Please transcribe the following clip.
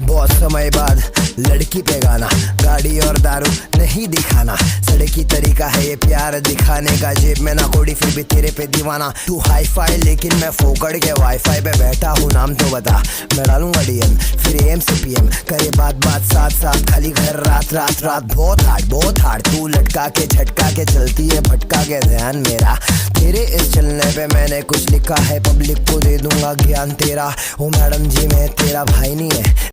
बहुत समय बाद लड़की पे गाना, गाड़ी और दारू नहीं दिखाना, सड़की तरीका है ये प्यार दिखाने का। जेब में ना कोड़ी फिर भी तेरे पे दीवाना। तू हाई फाई लेकिन मैं फोकड़ के वाईफाई पे बैठा हूँ, नाम तो बता। मैं डालूंगा डीएम फिर एम से पीएम, करे बात साथ साथ, खाली घर रात रात रात। बहुत हार्ड तू लटका के झटका के चलती है, भटका के ध्यान मेरा। तेरे इस चलने पे मैंने कुछ लिखा है, पब्लिक को दे दूंगा ज्ञान तेरा। ओ मैडम जी मैं तेरा भाई नहीं है,